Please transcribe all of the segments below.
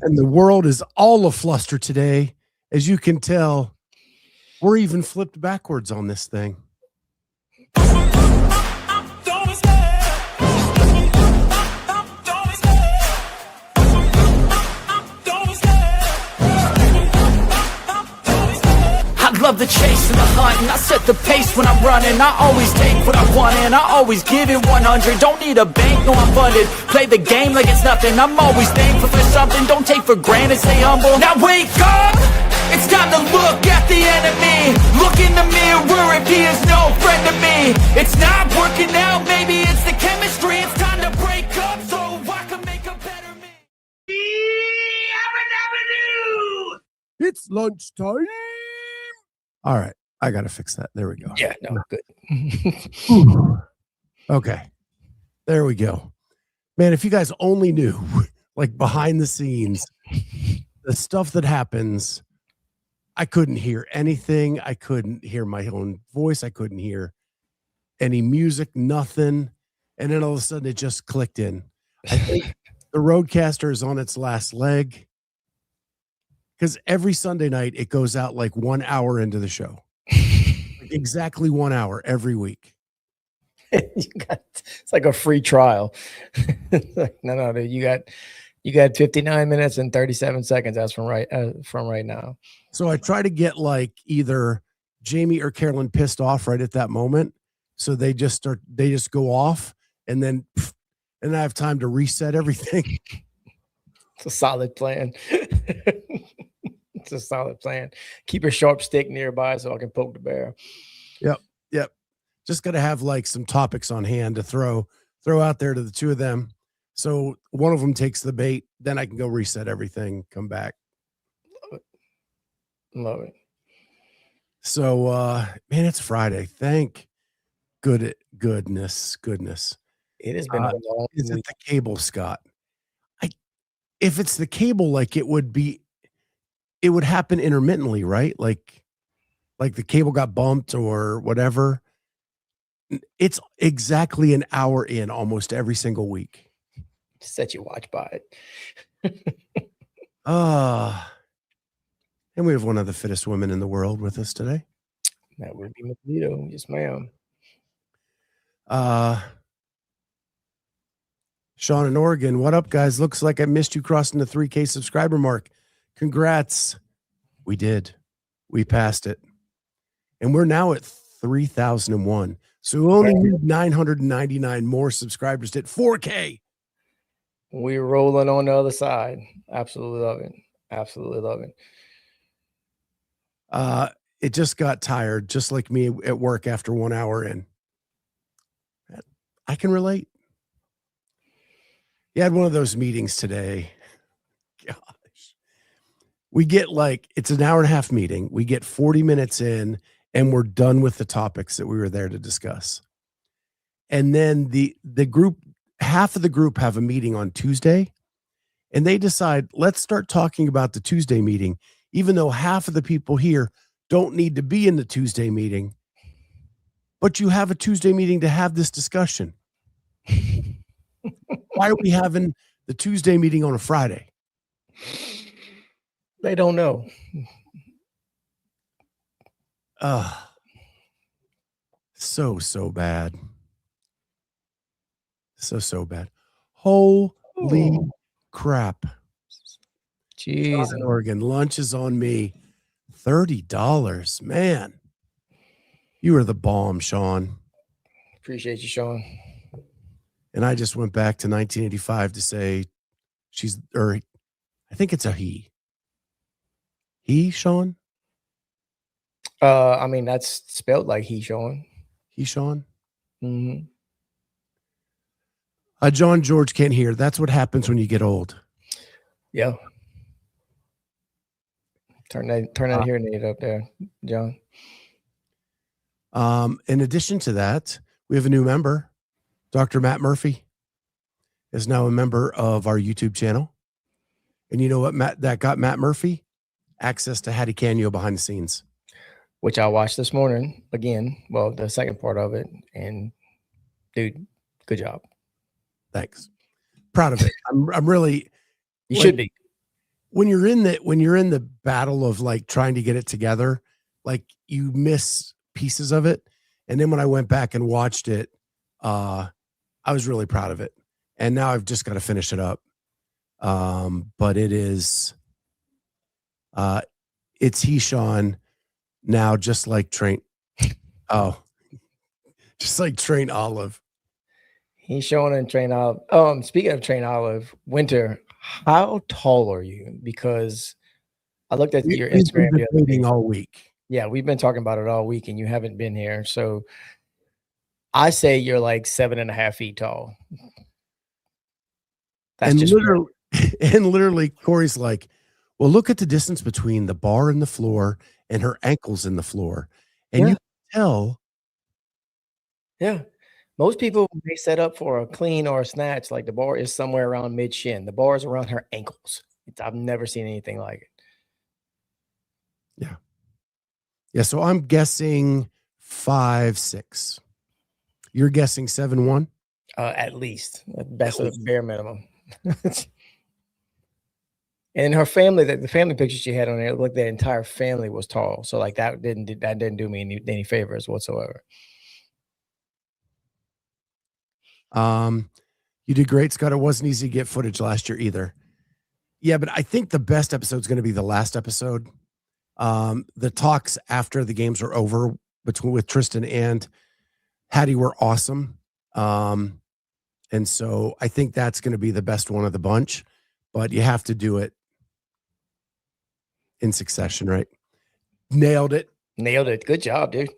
And the world is all afluster today. As you can tell, we're even flipped backwards on this thing. Love the chase and the hunt, and I set the pace when I'm running. I always take what I want and I always give it 100. Don't need a bank, no I'm funded. Play the game like it's nothing. I'm always thankful for something. Don't take for granted, stay humble. Now wake up, it's time to look at the enemy. Look in the mirror if he is no friend to me. It's not working out, maybe it's the chemistry. It's time to break up so I can make a better me. It's lunchtime. All right. I got to fix that. There we go. Yeah, no, good. Okay. There we go. Man, if you guys only knew, like behind the scenes, the stuff that happens, I couldn't hear anything. I couldn't hear my own voice. I couldn't hear any music, nothing. And then all of a sudden it just clicked in. I think the Roadcaster is on its last leg. Because every Sunday night, it goes out like 1 hour into the show. Like exactly 1 hour every week. It's like a free trial. No, dude, you got 59 minutes and 37 seconds. That's from right now. So I try to get like either Jamie or Carolyn pissed off right at that moment. So they just go off and then I have time to reset everything. It's a solid plan. It's a solid plan. Keep a sharp stick nearby so I can poke the bear. Yep. Just got to have like some topics on hand to throw out there to the two of them. So one of them takes the bait, then I can go reset everything, come back. Love it. So, man, it's Friday. Thank goodness. It has been a long Is it week. the cable, Scott? If it's the cable, like it would happen intermittently, right? Like the cable got bumped or whatever. It's exactly an hour in almost every single week. Set your watch by it. And we have one of the fittest women in the world with us today. That would be Mosquito. Yes, ma'am. Sean in Oregon, what up, guys? Looks like I missed you crossing the 3K subscriber mark. Congrats. We did. We passed it. And we're now at 3,001. So we only need 999 more subscribers to hit 4K. We're rolling on the other side. Absolutely love it. Absolutely love it. It just got tired, just like me at work after 1 hour in. I can relate. You had one of those meetings today. Gosh. We get it's an hour and a half meeting. We get 40 minutes in and we're done with the topics that we were there to discuss. And then the group, half of the group have a meeting on Tuesday and they decide, let's start talking about the Tuesday meeting, even though half of the people here don't need to be in the Tuesday meeting, but you have a Tuesday meeting to have this discussion. Why are we having the Tuesday meeting on a Friday? They don't know. So bad. So bad. Holy crap. Jeez. In Oregon, lunch is on me. $30. Man. You are the bomb, Sean. Appreciate you, Sean. And I just went back to 1985 to say I think it's a he. He, Sean? I mean, that's spelled like he, Sean. He, Sean? Mm-hmm. John George can't hear. That's what happens when you get old. Yeah. Turn that hearing aid up there, John. In addition to that, we have a new member. Dr. Matt Murphy is now a member of our YouTube channel. And you know what that got Matt Murphy? Access to Hattie Kanyo behind the scenes. Which I watched this morning again. Well, the second part of it. And dude, good job. Thanks. Proud of it. I'm really. You should be. when you're in the battle of like trying to get it together, like you miss pieces of it. And then when I went back and watched it, I was really proud of it. And now I've just got to finish it up. But it is, it's heshaun now, just like just like trainolive. heshaun and trainolive. Speaking of trainolive, Winter, how tall are you? Because I looked at your We've been Instagram the other day. debating all week. Yeah, we've been talking about it all week, and you haven't been here. So I say you're like 7.5 feet tall. That's And just literally, Corey's like, well, look at the distance between the bar and the floor and her ankles in the floor. And you can tell. Yeah. Most people, when they set up for a clean or a snatch, like the bar is somewhere around mid shin. The bar is around her ankles. I've never seen anything like it. Yeah. Yeah. So I'm guessing 5'6". You're guessing 7'1"? At least. That's the bare minimum. And her family, the family picture she had on there, looked like the entire family was tall. So like that didn't do me any favors whatsoever. You did great, Scott. It wasn't easy to get footage last year either. Yeah, but I think the best episode is going to be the last episode. The talks after the games are over with Tristan and Hattie were awesome. And so I think that's going to be the best one of the bunch, but you have to do it in succession, right? Nailed it. Nailed it. Good job, dude.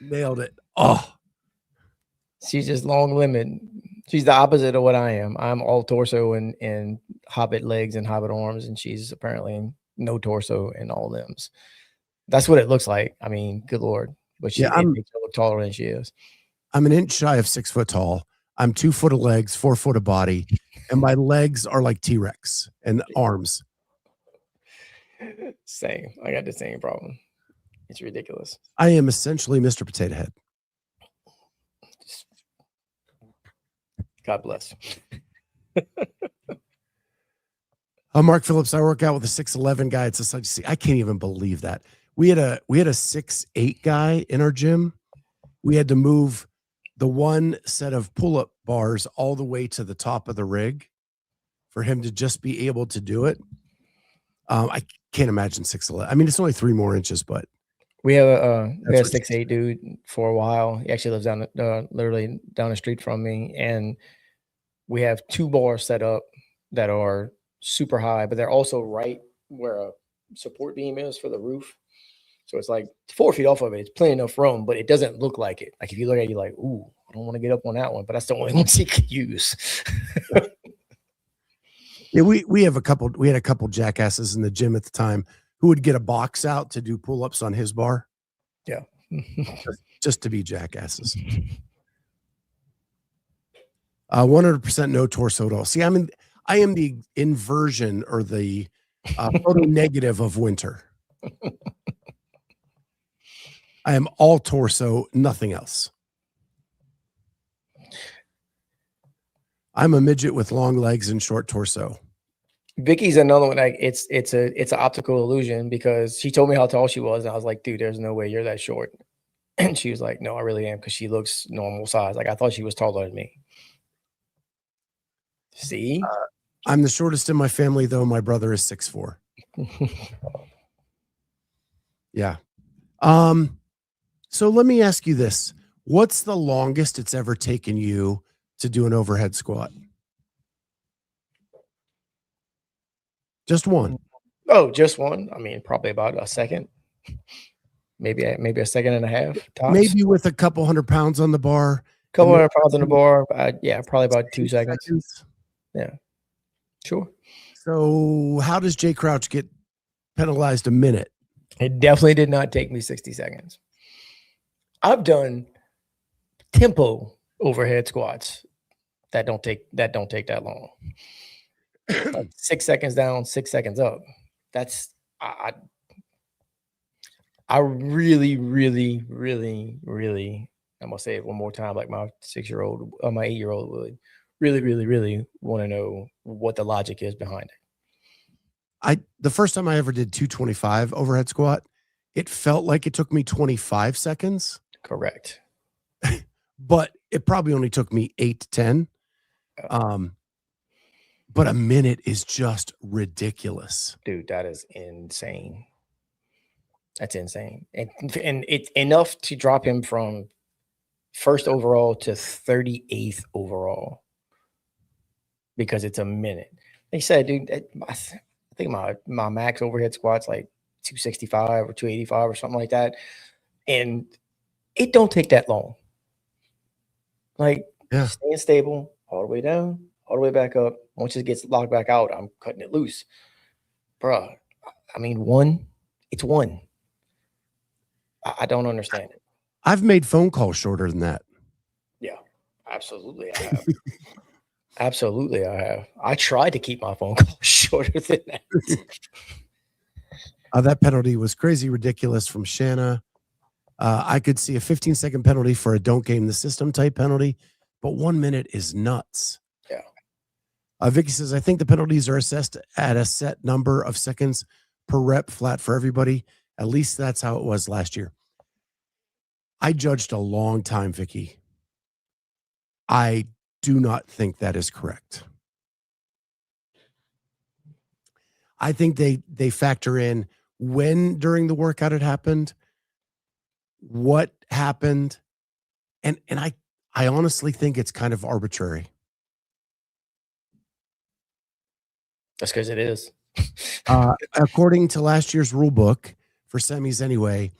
Nailed it. Oh, she's just long limb. She's the opposite of what I am. I'm all torso and hobbit legs and hobbit arms, and she's apparently no torso and all limbs. That's what it looks like. I mean, good Lord. But she makes her look taller than she is. I'm an inch shy of 6 foot tall. I'm 2 foot of legs, 4 foot of body, and my legs are like T-Rex and arms. Same. I got the same problem. It's ridiculous. I am essentially Mr. Potato Head. God bless. Mark Phillips, I work out with a 6'11" guy. It's a I can't even believe that. We had a 6'8" guy in our gym. We had to move the one set of pull-up bars all the way to the top of the rig for him to just be able to do it. I can't imagine 6'11". I mean, it's only 3 more inches, but we have a 6'8" dude for a while. He actually lives down literally down the street from me, and we have 2 bars set up that are super high, but they're also right where a support beam is for the roof. So it's like 4 feet off of it. It's plenty enough room, but it doesn't look like it. Like if you look at it, you're like, ooh, I don't want to get up on that one, but that's the only one he could use. Yeah, we had a couple jackasses in the gym at the time who would get a box out to do pull-ups on his bar. Yeah. just to be jackasses. 100% no torso at all. See, I am the inversion or the photo negative of Winter. I am all torso, nothing else. I'm a midget with long legs and short torso. Vicky's another one. Like it's an optical illusion, because she told me how tall she was, and I was like, dude, there's no way you're that short. And she was like, no, I really am, because she looks normal size. Like I thought she was taller than me. See, I'm the shortest in my family, though. My brother is 6'4". Yeah. So let me ask you this. What's the longest it's ever taken you to do an overhead squat? Just one. Oh, just one. I mean, probably about a second. Maybe a second and a half. Tops. Maybe with a couple 100 pounds on the bar. Couple 100 pounds on the bar. Yeah, probably about 2 seconds. Yeah, sure. So how does Jay Crouch get penalized a minute? It definitely did not take me 60 seconds. I've done tempo overhead squats that don't take that long. Like 6 seconds down, 6 seconds up. That's I really, really, really, really, I'm gonna say it one more time, like my 6-year-old or my 8-year-old would, really, really, really want to know what the logic is behind it. The first time I ever did 225 overhead squat, it felt like it took me 25 seconds. Correct. But it probably only took me 8 to 10. But a minute is just ridiculous. Dude, that is insane. That's insane. And it's enough to drop him from first overall to 38th overall because it's a minute. They said, dude, I think my max overhead squat's like 265 or 285 or something like that. And it don't take that long. Like, staying stable all the way down, all the way back up. Once it gets locked back out, I'm cutting it loose. Bruh, I mean, it's one. I don't understand it. I've made phone calls shorter than that. Yeah, absolutely I have. Absolutely I have. I tried to keep my phone calls shorter than that. That penalty was crazy ridiculous from Shanna. I could see a 15-second penalty for a don't game the system type penalty, but 1 minute is nuts. Yeah. Vicky says, I think the penalties are assessed at a set number of seconds per rep flat for everybody. At least that's how it was last year. I judged a long time, Vicky. I do not think that is correct. I think they factor in when during the workout it happened, what happened, and I honestly think it's kind of arbitrary. That's because it is. According to last year's rule book for semis anyway,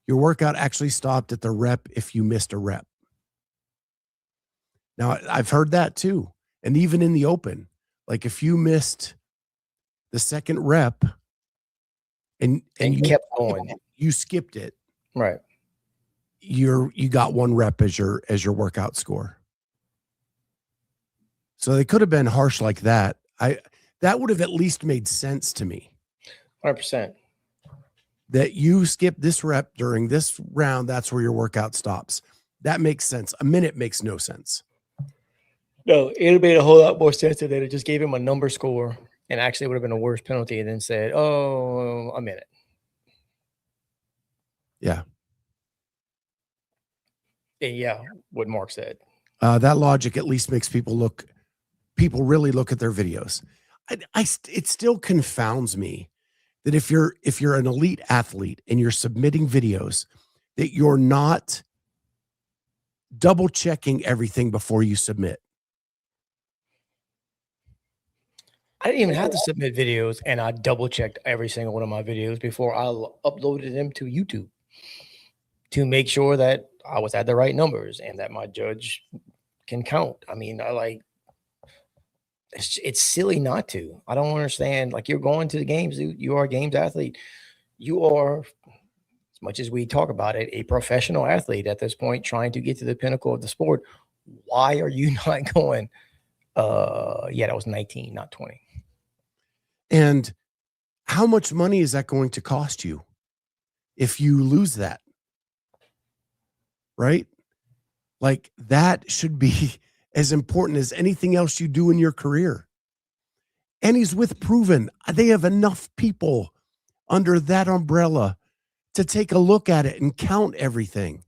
your workout actually stopped at the rep if you missed a rep. Now, I've heard that too. And even in the open, like if you missed the second rep and you kept going, you skipped it. Right. You got 1 rep as your workout score. So they could have been harsh like that. That would have at least made sense to me. 100%. That you skip this rep during this round, that's where your workout stops. That makes sense. A minute makes no sense. No, it would have made a whole lot more sense if they just gave him a number score and actually would have been a worse penalty and then said, oh, a minute. Yeah. And yeah, what Mark said. That logic at least makes people really look at their videos. It still confounds me that if you're an elite athlete and you're submitting videos, that you're not double checking everything before you submit. I didn't even have to submit videos, and I double checked every single one of my videos before I uploaded them to YouTube to make sure that I was at the right numbers and that my judge can count. I mean, it's silly not to. I don't understand. Like, you're going to the games, dude. You are a games athlete. You are, as much as we talk about it, a professional athlete at this point, trying to get to the pinnacle of the sport. Why are you not going? Yeah, that was 19, not 20. And how much money is that going to cost you if you lose that? Right? Like, that should be as important as anything else you do in your career. And he's with Proven. They have enough people under that umbrella to take a look at it and count everything.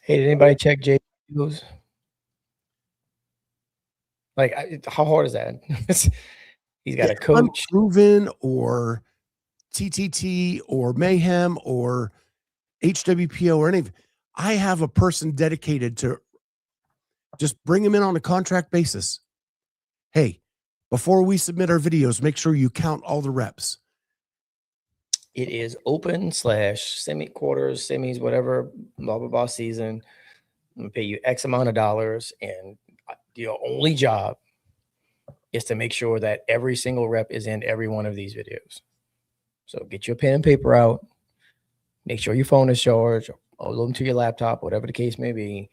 Hey, did anybody check Jay videos? Like, how hard is that? He's got a coach. Proven or TTT or Mayhem or HWPO or any. I have a person dedicated to just bring him in on a contract basis. Hey, before we submit our videos, make sure you count all the reps. It is open / semi quarters, semis, whatever, blah, blah, blah season. I'm going to pay you X amount of dollars, and your only job is to make sure that every single rep is in every one of these videos. So get your pen and paper out. Make sure your phone is charged. Upload them to your laptop, whatever the case may be,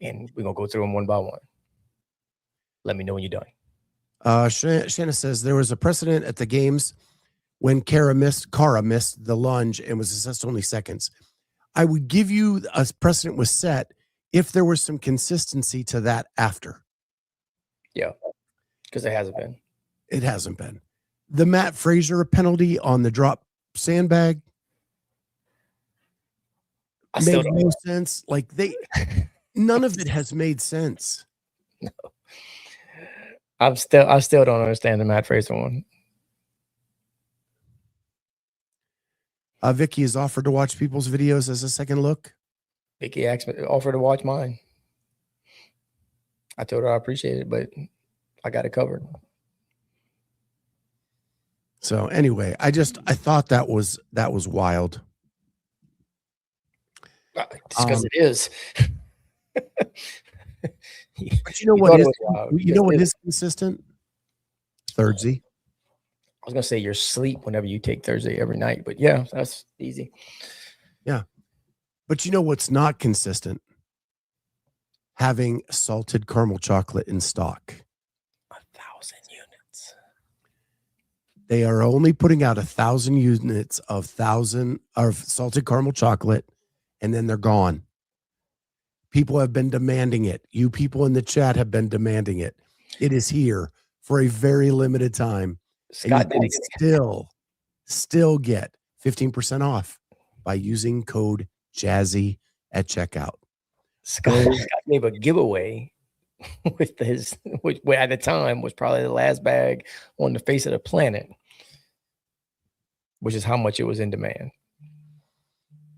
and we're going to go through them one by one. Let me know when you're done. Shanna says there was a precedent at the games when Kara missed the lunge and was assessed only seconds. I would give you a precedent was set if there was some consistency to that after. Yeah, because it hasn't been. It hasn't been. The Matt Fraser penalty on the drop sandbag made no sense. Like none of it has made sense. No. I still don't understand the Matt Fraser one. Vicky has offered to watch people's videos as a second look. Vicky offered to watch mine. I told her I appreciate it, but I got it covered. So anyway, I thought that was wild. Because it is. But you know what is? You know what is consistent? Thursday. I was gonna say your sleep whenever you take Thursday every night, but yeah, that's easy. Yeah, but you know what's not consistent? Having salted caramel chocolate in stock. 1,000 units. They are only putting out 1,000 units of salted caramel chocolate, and then they're gone. People have been demanding it. You people in the chat have been demanding it. It is here for a very limited time. Scott, and you can still get 15% off by using code Jazzy at checkout. Scott gave a giveaway with which at the time was probably the last bag on the face of the planet, which is how much it was in demand.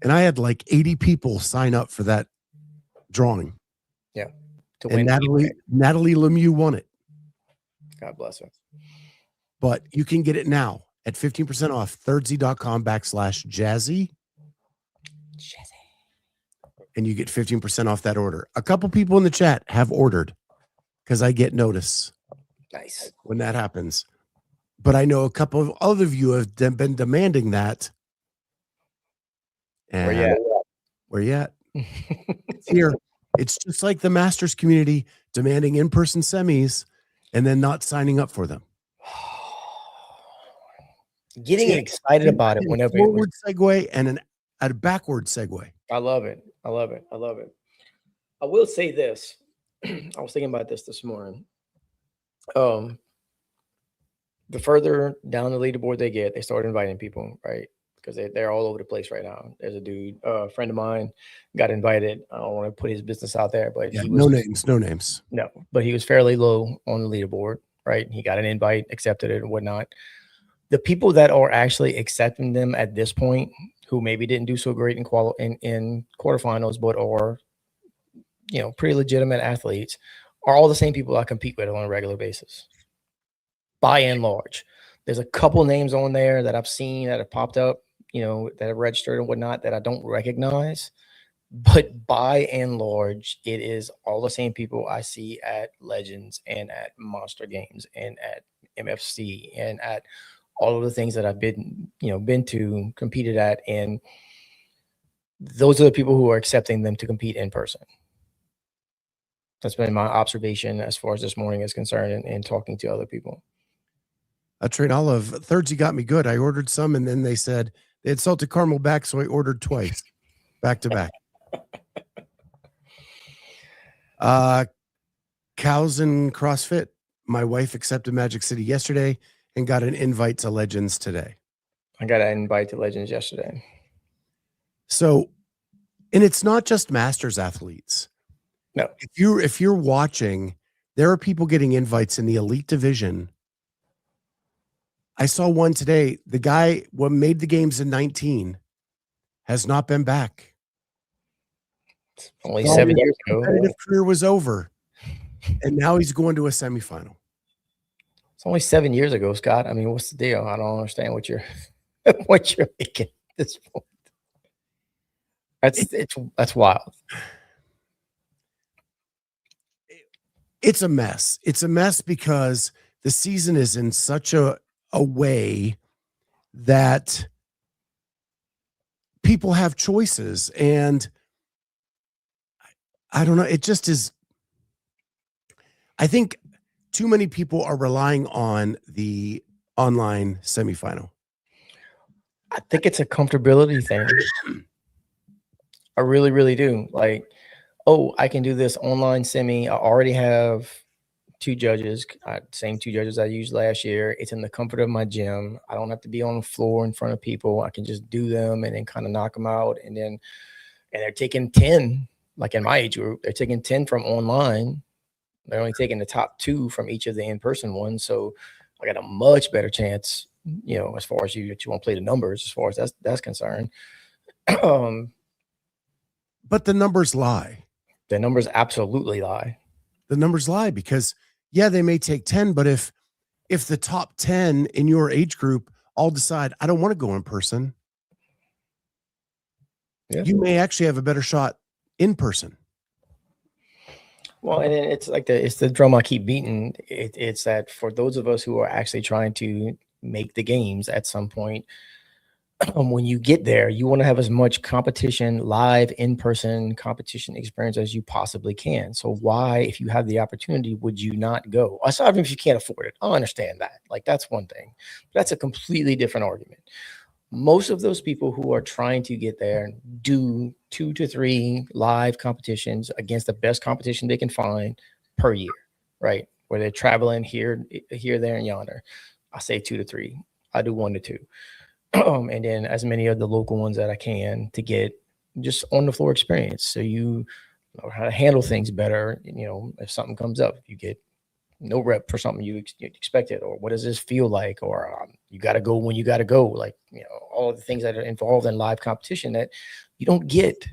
And I had like 80 people sign up for that drawing. Yeah. To win. Natalie Lemieux won it. God bless her. But you can get it now at 15% off thirdzy.com/jazzy. And you get 15% off that order. A couple people in the chat have ordered because I get notice. Nice. When that happens. But I know a couple of other of you have been demanding that. And where you at? It's here. It's just like the Masters community demanding in-person semis and then not signing up for them. Getting excited about it whenever forward segue and a backward segue. I love it. I love it. I love it. I will say this. I was thinking about this morning. The further down the leaderboard they get, they start inviting people, right? Because they're all over the place right now. There's a dude, a friend of mine, got invited. I don't want to put his business out there, but he was, no names. No, but he was fairly low on the leaderboard, right? He got an invite, accepted it, and whatnot. The people that are actually accepting them at this point, who maybe didn't do so great in quarterfinals, but are, pretty legitimate athletes, are all the same people I compete with on a regular basis. By and large, there's a couple names on there that I've seen that have popped up, that have registered and whatnot that I don't recognize. But by and large, it is all the same people I see at Legends and at Monster Games and at MFC and at all of the things that I've been to, competed at. And those are the people who are accepting them to compete in person. That's been my observation as far as this morning is concerned and talking to other people. Trainolive, Thursday got me good. I ordered some and then they said they had salted caramel back, so I ordered twice, back to back. Cows and CrossFit. My wife accepted Magic City yesterday and got an invite to Legends today. I got an invite to Legends yesterday. So, and it's not just Masters athletes. No. If you're watching, there are people getting invites in the elite division. I saw one today. The guy what made the games in 19 has not been back. Only 7 years ago. Competitive career was over, and now he's going to a semifinal. It's only 7 years ago, Scott. I mean, what's the deal? I don't understand what you're making at this point. That's wild. It's a mess. It's a mess because the season is in such a way that people have choices, and I don't know. It just is. I think too many people are relying on the online semifinal. I think it's a comfortability thing. I really, really do. Like, oh, I can do this online semi. I already have 2 judges, same 2 judges I used last year. It's in the comfort of my gym. I don't have to be on the floor in front of people. I can just do them and then kind of knock them out. And they're taking 10, like in my age group, they're taking 10 from online. They're only taking the top 2 from each of the in-person ones. So I got a much better chance, you know, as far as you want to play the numbers, as far as that's concerned. But the numbers lie. The numbers absolutely lie. The numbers lie because, yeah, they may take 10, but if the top 10 in your age group all decide, I don't want to go in person, you may actually have a better shot in person. Well, and it's like it's the drum I keep beating. It's that for those of us who are actually trying to make the games at some point, when you get there, you want to have as much competition, live in-person competition experience as you possibly can. So why, if you have the opportunity, would you not go? Aside if you can't afford it, I understand that. Like, that's one thing. But that's a completely different argument. Most of those people who are trying to get there do 2 to 3 live competitions against the best competition they can find per year, right? Where they're traveling here, there, and yonder. I say 2 to 3. I do 1 to 2. And then as many of the local ones that I can to get just on the floor experience. So you know how to handle things better. You know, if something comes up, you get no rep for something you expected, or what does this feel like? Or you got to go when you got to go. Like, you know, all of the things that are involved in live competition that you don't get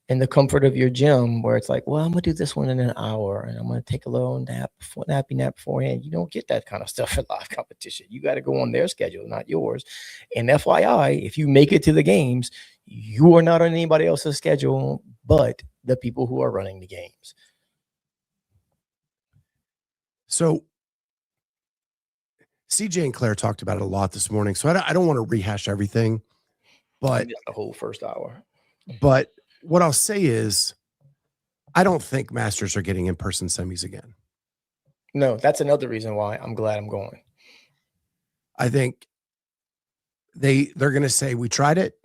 in the comfort of your gym, where it's like, well, I'm going to do this one in an hour and I'm going to take a little nappy nap beforehand. You don't get that kind of stuff in live competition. You got to go on their schedule, not yours. And FYI, if you make it to the games, you are not on anybody else's schedule, but the people who are running the games. So CJ and Claire talked about it a lot this morning. So I don't want to rehash everything, but the whole first hour. But what I'll say is, I don't think Masters are getting in-person semis again. No, that's another reason why I'm glad I'm going. I think they're going to say, we tried it.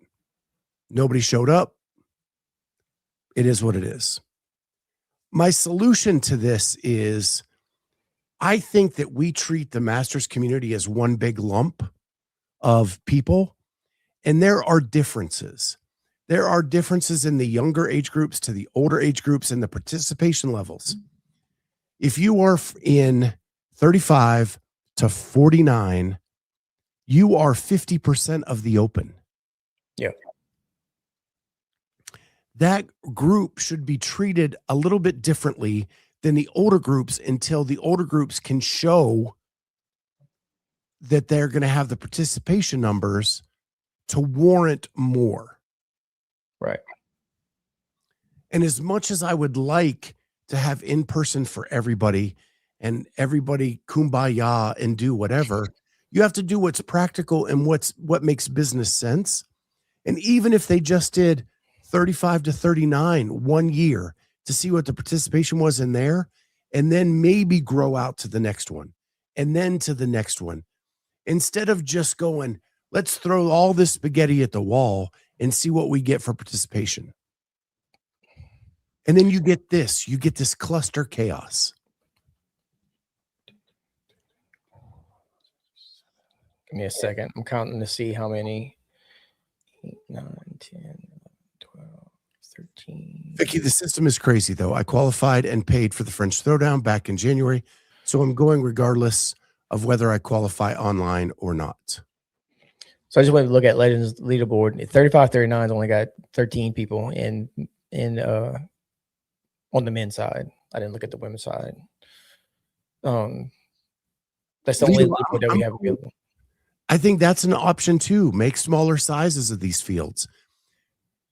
Nobody showed up. It is what it is. My solution to this is, I think that we treat the Masters community as one big lump of people, and there are differences. There are differences in the younger age groups to the older age groups and the participation levels. If you are in 35 to 49, you are 50% of the open. Yeah. That group should be treated a little bit differently than the older groups until the older groups can show that they're going to have the participation numbers to warrant more. Right. And as much as I would like to have in person for everybody and everybody kumbaya and do whatever, you have to do what's practical and what makes business sense. And even if they just did 35 to 39 1 year to see what the participation was in there, and then maybe grow out to the next one and then to the next one, instead of just going, let's throw all this spaghetti at the wall and see what we get for participation. And then you get this cluster chaos. Give me a second. I'm counting to see how many. 8, 9, 10, 12, 13. Vicky, the system is crazy, though. I qualified and paid for the French Throwdown back in January, so I'm going regardless of whether I qualify online or not. So I just went to look at Legends leaderboard. 35-39's only got 13 people in on the men's side. I didn't look at the women's side. That's the only leaderboard that we have available. I think that's an option too. Make smaller sizes of these fields.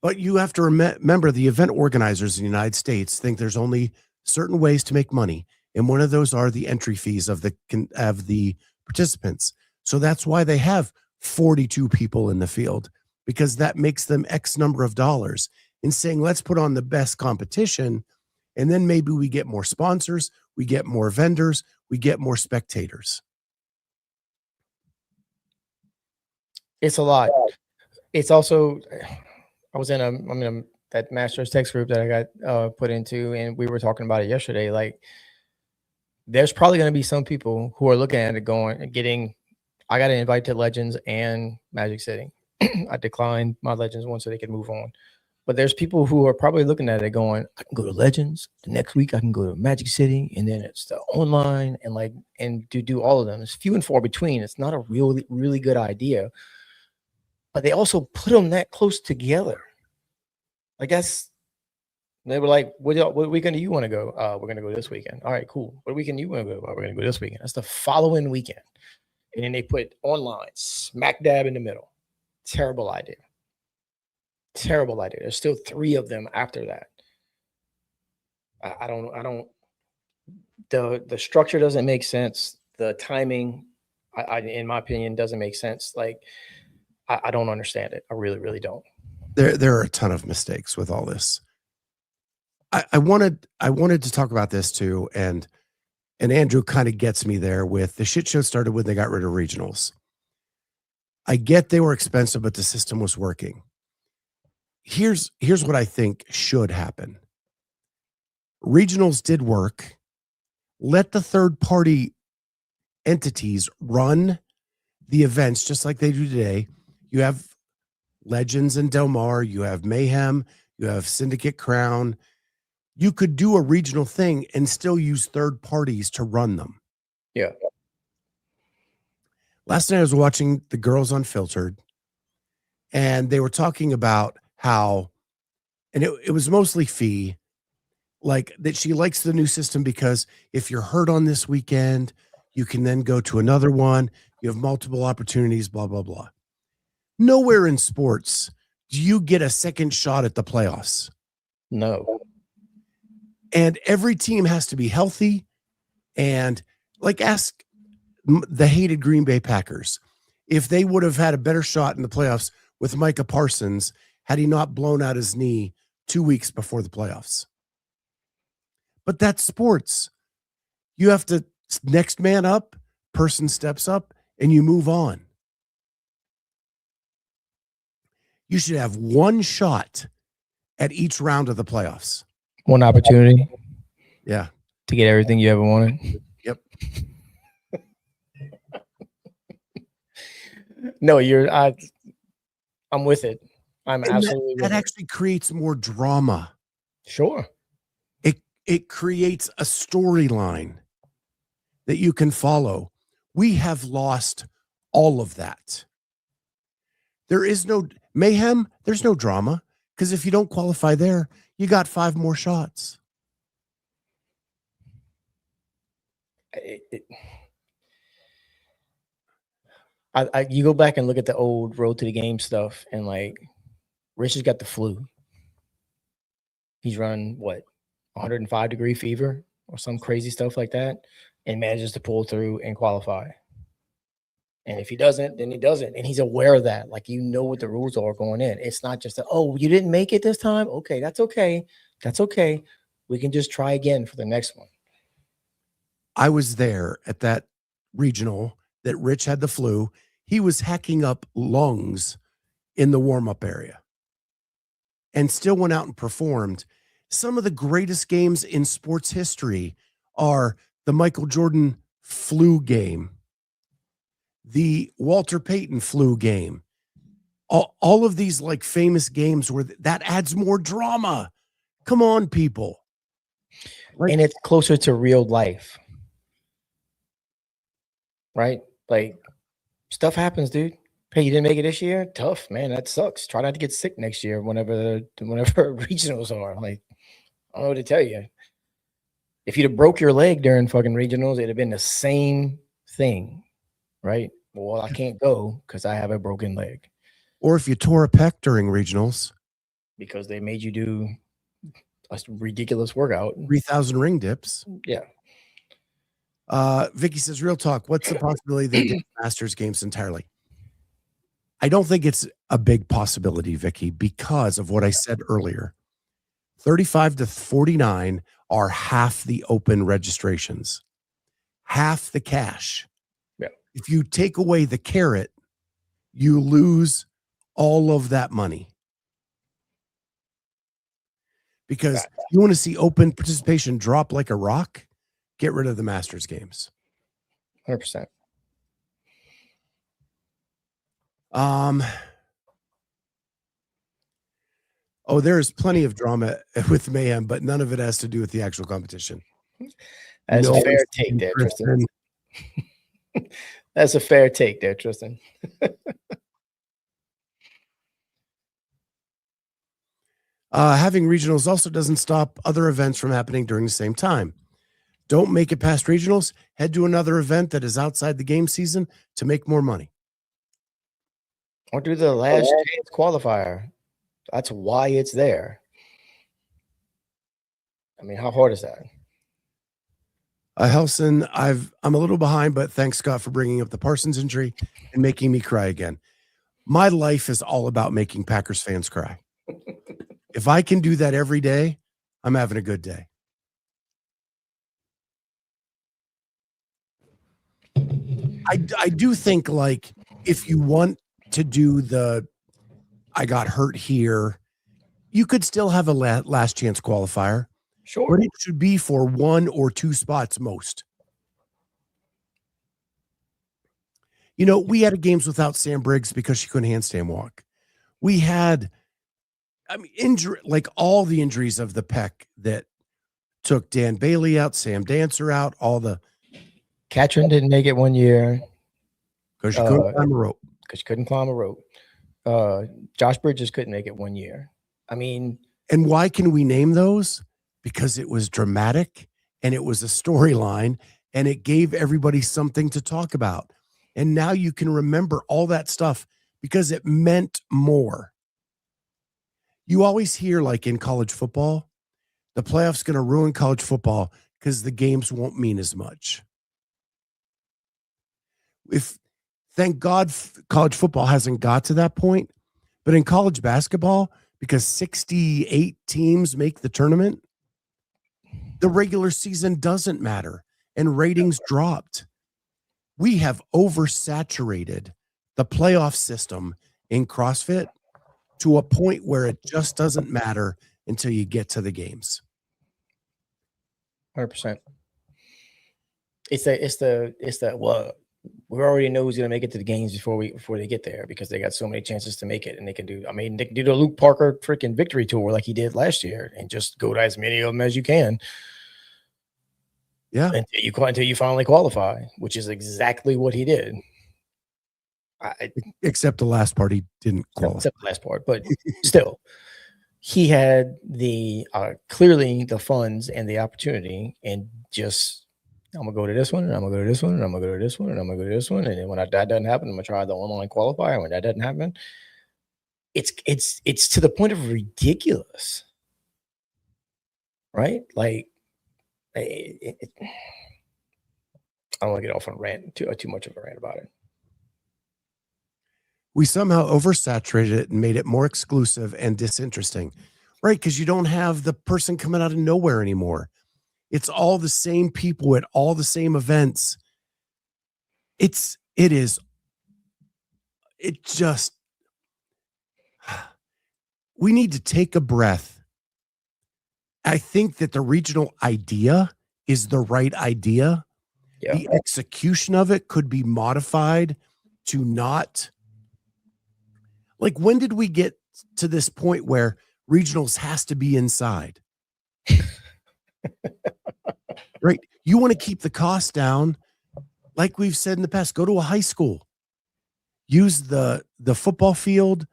But you have to remember, the event organizers in the United States think there's only certain ways to make money, and one of those are the entry fees of the participants. So that's why they have 42 people in the field, because that makes them X number of dollars. In saying, let's put on the best competition, and then maybe we get more sponsors, we get more vendors, we get more spectators. It's a lot. It's also, I'm in a that Masters text group that I got put into, and we were talking about it yesterday. Like, there's probably going to be some people who are looking at it going and getting. I got an invite to Legends and Magic City. I declined my Legends one so they could move on. But there's people who are probably looking at it going, I can go to Legends. The next week I can go to Magic City, and then it's the online and do all of them. It's few and far between. It's not a really, really good idea. But they also put them that close together. I guess they were like, what weekend do you want to go? We're going to go this weekend. All right, cool. What weekend do you want to go? We're going to go this weekend. That's the following weekend. And then they put online smack dab in the middle. Terrible idea. Terrible idea. There's still 3 of them after that. I don't. The structure doesn't make sense. The timing, in my opinion, doesn't make sense. Like, I don't understand it. I really, really don't. There are a ton of mistakes with all this. I wanted to talk about this too, and Andrew kind of gets me there with the shit show started when they got rid of regionals. I get they were expensive, but the system was working. Here's what I think should happen. Regionals did work. Let the third-party entities run the events just like they do today. You have Legends and Del Mar. You have Mayhem. You have Syndicate Crown. You could do a regional thing and still use third parties to run them. Yeah. Last night I was watching the Girls Unfiltered, and they were talking about how, and it was mostly Fee, like that she likes the new system because if you're hurt on this weekend, you can then go to another one. You have multiple opportunities, blah, blah, blah. Nowhere in sports do you get a second shot at the playoffs. No. And every team has to be healthy. And like, ask the hated Green Bay Packers if they would have had a better shot in the playoffs with Micah Parsons had he not blown out his knee 2 weeks before the playoffs. But that's sports. You have to next man up, person steps up, and you move on. You should have one shot at each round of the playoffs. One opportunity. Yeah. To get everything you ever wanted. Yep. No, I'm with it. I'm absolutely that actually creates more drama. Sure. It creates a storyline that you can follow. We have lost all of that. There is no Mayhem. There's no drama because if you don't qualify there, you got 5 more shots. You go back and look at the old Road to the Game stuff, and like Rich has got the flu. He's run 105-degree fever or some crazy stuff like that, and manages to pull through and qualify. And if he doesn't, then he doesn't. And he's aware of that. Like, what the rules are going in. It's not just you didn't make it this time. Okay, that's okay. That's okay. We can just try again for the next one. I was there at that regional that Rich had the flu. He was hacking up lungs in the warm-up area and still went out and performed. Some of the greatest games in sports history are the Michael Jordan flu game, the Walter Payton flu game, all of these like famous games where that adds more drama. Come on, people. And it's closer to real life. Right? Like, stuff happens, dude. Hey, you didn't make it this year? Tough, man. That sucks. Try not to get sick next year whenever regionals are. Like, I don't know what to tell you. If you'd have broke your leg during fucking regionals, it'd have been the same thing, right? Well, I can't go because I have a broken leg. Or if you tore a pec during regionals. Because they made you do a ridiculous workout. 3,000 ring dips. Yeah. Vicky says, real talk, what's the possibility they did Masters games entirely? I don't think it's a big possibility, Vicky, because of what I said earlier. 35 to 49 are half the open registrations, half the cash. Yeah. If you take away the carrot, you lose all of that money. because you want to see open participation drop like a rock. Get rid of the Masters games. 100%. Oh, there is plenty of drama with Mayhem, but none of it has to do with the actual competition. That's a fair take there, Tristan. That's a fair take there, Tristan. Having regionals also doesn't stop other events from happening during the same time. Don't make it past regionals. Head to another event that is outside the game season to make more money. Or do the last chance qualifier. That's why it's there. I mean, how hard is that? Helson, I'm a little behind, but thanks, Scott, for bringing up the Parsons injury and making me cry again. My life is all about making Packers fans cry. If I can do that every day, I'm having a good day. I do think, like, if you want to do the I got hurt here, you could still have a last chance qualifier. Sure. But it should be for 1 or 2 spots most. You know, we had games without Sam Briggs because she couldn't handstand walk. We had, injury, like all the injuries of the pec that took Dan Bailey out, Sam Dancer out, all the. Katrin didn't make it 1 year. Because she couldn't climb a rope. Because she couldn't climb a rope. Josh Bridges couldn't make it 1 year. I mean. And why can we name those? Because it was dramatic and it was a storyline and it gave everybody something to talk about. And now you can remember all that stuff because it meant more. You always hear, like in college football, the playoffs going to ruin college football because the games won't mean as much. Thank God college football hasn't got to that point, but in college basketball, because 68 teams make the tournament, the regular season doesn't matter and ratings dropped. We have oversaturated the playoff system in CrossFit to a point where it just doesn't matter until you get to the games. 100%. It's that well, we already know who's going to make it to the games before they get there because they got so many chances to make it, and they can do the Luke Parker freaking victory tour like he did last year and just go to as many of them as you can. Yeah. Until you finally qualify, which is exactly what he did. Except the last part, he didn't qualify. Except the last part, but still, he had the clearly the funds and the opportunity, and just I'm gonna go to this one, and I'm gonna go to this one, and I'm gonna go to this one, and I'm gonna go to this one, and then when that doesn't happen, I'm gonna try the online qualifier. When that doesn't happen, it's to the point of ridiculous, right? Like. I don't want to get off on too much of a rant about it. We somehow oversaturated it and made it more exclusive and disinteresting, right? Because you don't have the person coming out of nowhere anymore. It's all the same people at all the same events. It just, we need to take a breath. I think that the regional idea is the right idea. Yeah. The execution of it could be modified to not. Like, when did we get to this point where regionals has to be inside? Right. You want to keep the cost down. Like we've said in the past, go to a high school, use the football field,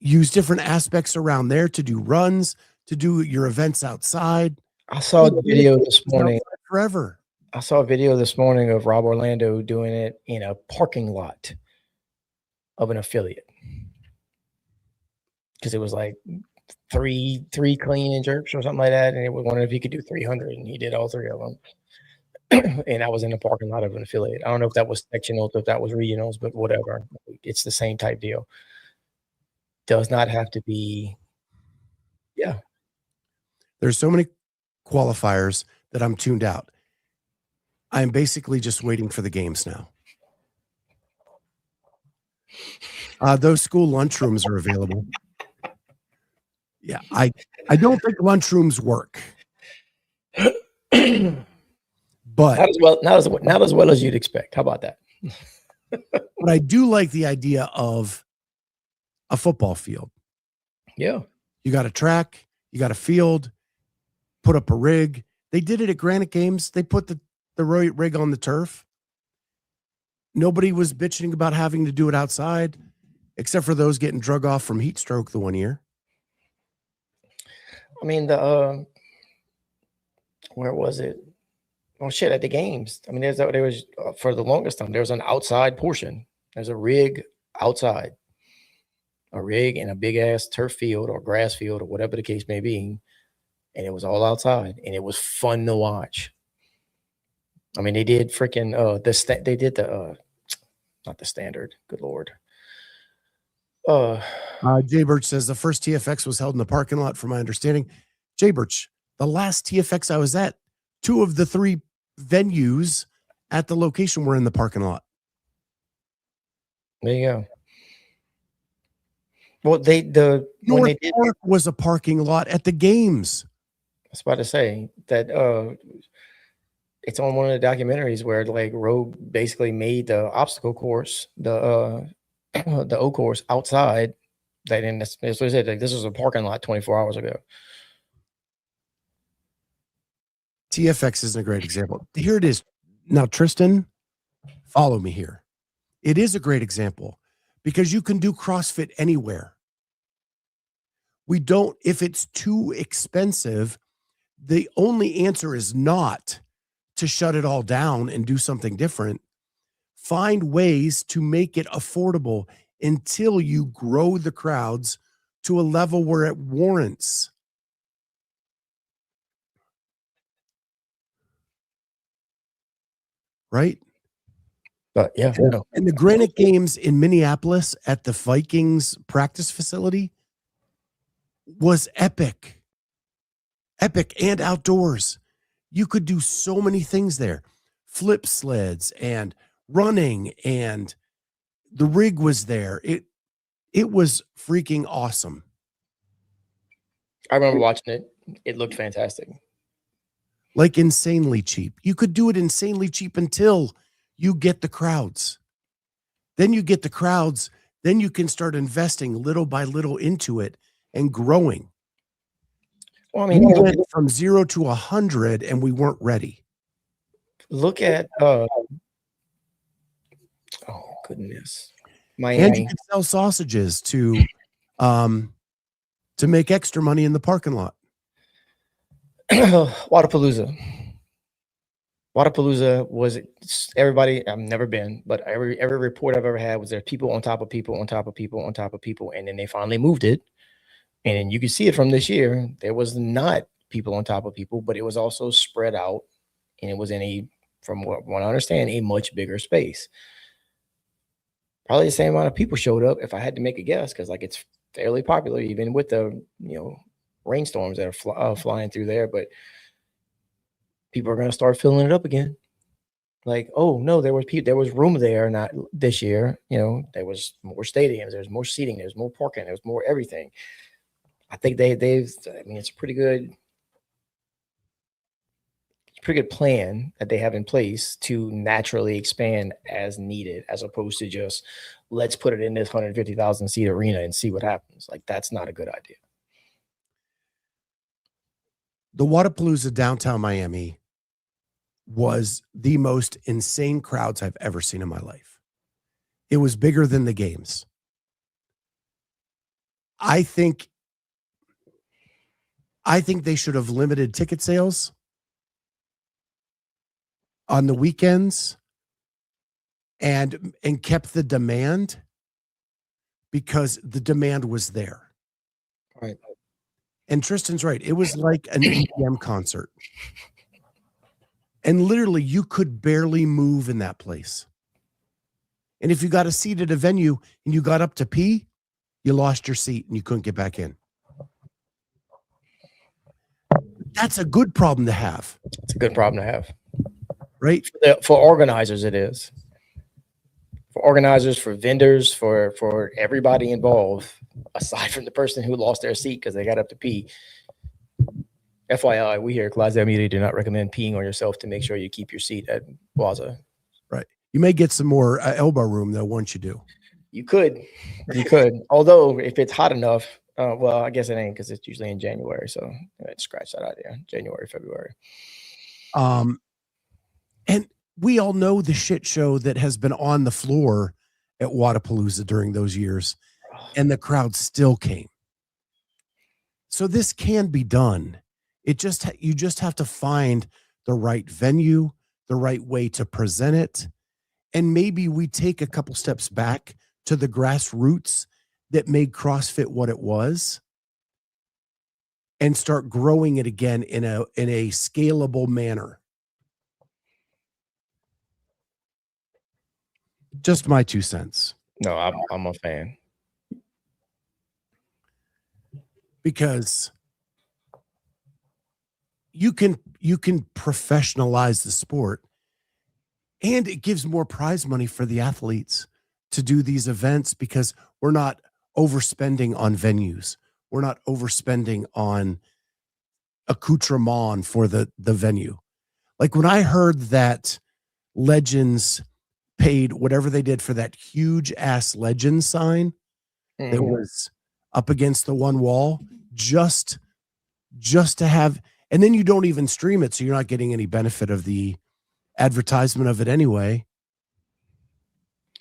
use different aspects around there to do runs, to do your events outside. I saw a video this morning. Forever. I saw a video this morning of Rob Orlando doing it in a parking lot of an affiliate. Because it was like three clean and jerks or something like that. And it was wondering if he could do 300, and he did all 3 of them. And I was in the parking lot of an affiliate. I don't know if that was sectionals, if that was regionals, but whatever. It's the same type deal. Does not have to be. Yeah. There's so many qualifiers that I'm tuned out. I'm basically just waiting for the games now. Those school lunchrooms are available. Yeah, I don't think lunchrooms work, but not as well as you'd expect. How about that? but I do like the idea of a football field. Yeah. You got a track, you got a field, put up a rig. They did it at Granite Games. They put the rig on the turf. Nobody was bitching about having to do it outside, except for those getting drug off from heat stroke the one year. I mean, where was it? Oh shit, at the games. I mean, there was for the longest time, there was an outside portion. There's a rig outside, a rig in a big ass turf field or grass field or whatever the case may be. And it was all outside and it was fun to watch. I mean, they did freaking, they did the, not the standard. Good Lord. Jay Birch says the first TFX was held in the parking lot, from my understanding. Jay Birch, the last TFX I was at, 2 of the 3 venues at the location were in the parking lot. There you go. Well, North Park was a parking lot at the games. I was about to say that it's on one of the documentaries where like Rogue basically made the obstacle course, the O course outside. They didn't. That's what I said. Like, this was a parking lot 24 hours ago. TFX isn't a great example. Here it is. Now, Tristan, follow me here. It is a great example because you can do CrossFit anywhere. We don't, if it's too expensive, the only answer is not to shut it all down and do something different. Find ways to make it affordable until you grow the crowds to a level where it warrants. Right? But yeah. And the Granite Games in Minneapolis at the Vikings practice facility was epic. Epic and outdoors. You could do so many things there. Flip sleds and running, and the rig was there. It was freaking awesome. I remember watching it. It looked fantastic. Like insanely cheap. You could do it insanely cheap until you get the crowds. Then you get the crowds, then you can start investing little by little into it and growing. Well, I mean, we went from 0 to 100 and we weren't ready. Look at oh goodness. Miami. And you can sell sausages to make extra money in the parking lot. Wadapalooza was everybody. I've never been, but every report I've ever had was there people on top of people on top of people on top of people, and then they finally moved it. And then you can see it from this year. There was not people on top of people, but it was also spread out, and it was in a, from what I understand, a much bigger space. Probably the same amount of people showed up, if I had to make a guess, because like it's fairly popular, even with the rainstorms that are flying through there. But people are going to start filling it up again. Like, oh no, there was room there, not this year. There was more stadiums, there's more seating, there's more parking, there's more everything. I think they've I mean, it's a pretty good plan that they have in place to naturally expand as needed, as opposed to just let's put it in this 150,000 seat arena and see what happens. Like, that's not a good idea. The Wadapalooza downtown Miami was the most insane crowds I've ever seen in my life. It was bigger than the games. I think they should have limited ticket sales on the weekends and kept the demand, because the demand was there. Right. And Tristan's right. It was like an EDM concert. And literally you could barely move in that place. And if you got a seat at a venue and you got up to pee, you lost your seat and you couldn't get back in. That's a good problem to have. It's a good problem to have. Right? For organizers, it is. organizers, for vendors, for everybody involved, aside from the person who lost their seat because they got up to pee. FYI, we here at Clydesdale Media do not recommend peeing on yourself to make sure you keep your seat at Waza. Right. You may get some more elbow room though once you do. You could. Although if it's hot enough, well, I guess it ain't because it's usually in January. So let's scratch that out there. January, February. And we all know the shit show that has been on the floor at Wadapalooza during those years, and the crowd still came. So this can be done. You just have to find the right venue, the right way to present it. And maybe we take a couple steps back to the grassroots that made CrossFit what it was and start growing it again in a scalable manner. Just my 2 cents. No, I'm a fan. Because you can professionalize the sport, and it gives more prize money for the athletes to do these events because we're not overspending on venues. We're not overspending on accoutrement for the venue. Like when I heard that Legends paid whatever they did for that huge ass Legends sign that was up against the one wall just to have, and then you don't even stream it, so you're not getting any benefit of the advertisement of it anyway.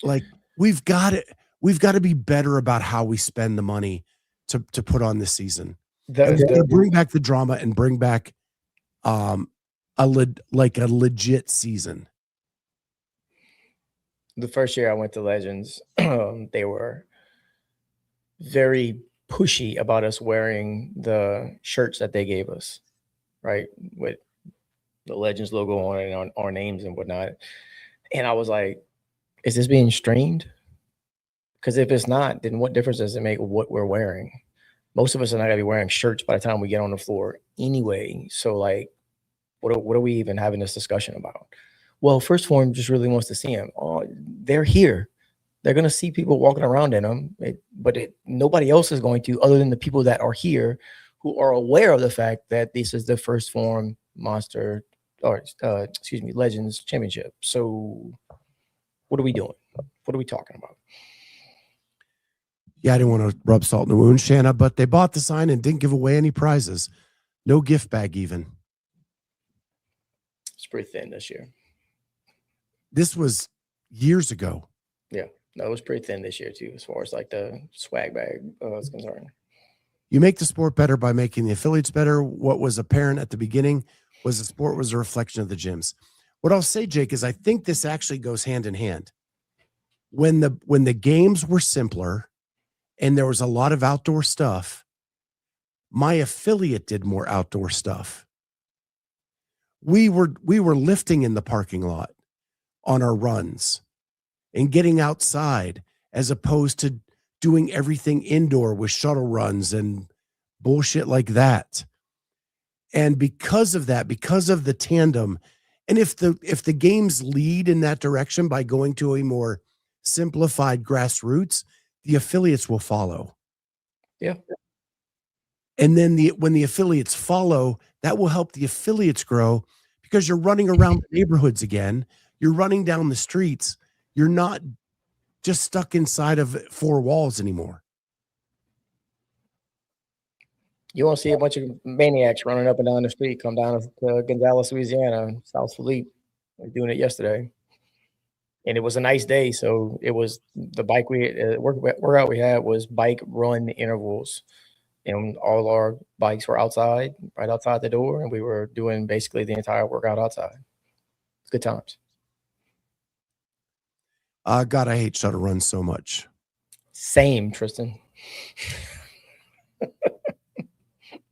Like we've got to be better about how we spend the money to put on this season. Bring back the drama and bring back a legit season. The first year I went to Legends, they were very pushy about us wearing the shirts that they gave us, right? With the Legends logo on it and on our names and whatnot. And I was like, is this being streamed? Because if it's not, then what difference does it make what we're wearing? Most of us are not going to be wearing shirts by the time we get on the floor anyway. So like, what are we even having this discussion about? Well, First Form just really wants to see them. Oh, they're here. They're going to see people walking around in them, but nobody else is going to, other than the people that are here who are aware of the fact that this is the First Form Monster, or Legends Championship. So what are we doing? What are we talking about? Yeah, I didn't want to rub salt in the wound, Shanna, but they bought the sign and didn't give away any prizes. No gift bag even. It's pretty thin this year. This was years ago. Yeah, no, it was pretty thin this year too, as far as like the swag bag is concerned. You make the sport better by making the affiliates better. What was apparent at the beginning was the sport was a reflection of the gyms. What I'll say, Jake, is I think this actually goes hand in hand. When the games were simpler and there was a lot of outdoor stuff, my affiliate did more outdoor stuff. We were lifting in the parking lot on our runs and getting outside as opposed to doing everything indoor with shuttle runs and bullshit like that. And because of that, because of the tandem, and if the games lead in that direction by going to a more simplified grassroots, the affiliates will follow. Yeah. And then when the affiliates follow, that will help the affiliates grow because you're running around the neighborhoods again. You're running down the streets. You're not just stuck inside of four walls anymore. You won't see a bunch of maniacs running up and down the street, come down to Gonzales, Louisiana, South Philippe. They're doing it yesterday. And it was a nice day. So it was the bike workout we had was bike run intervals. And all our bikes were outside, right outside the door. And we were doing basically the entire workout outside. It's good times. God, I hate shuttle runs so much. Same, Tristan.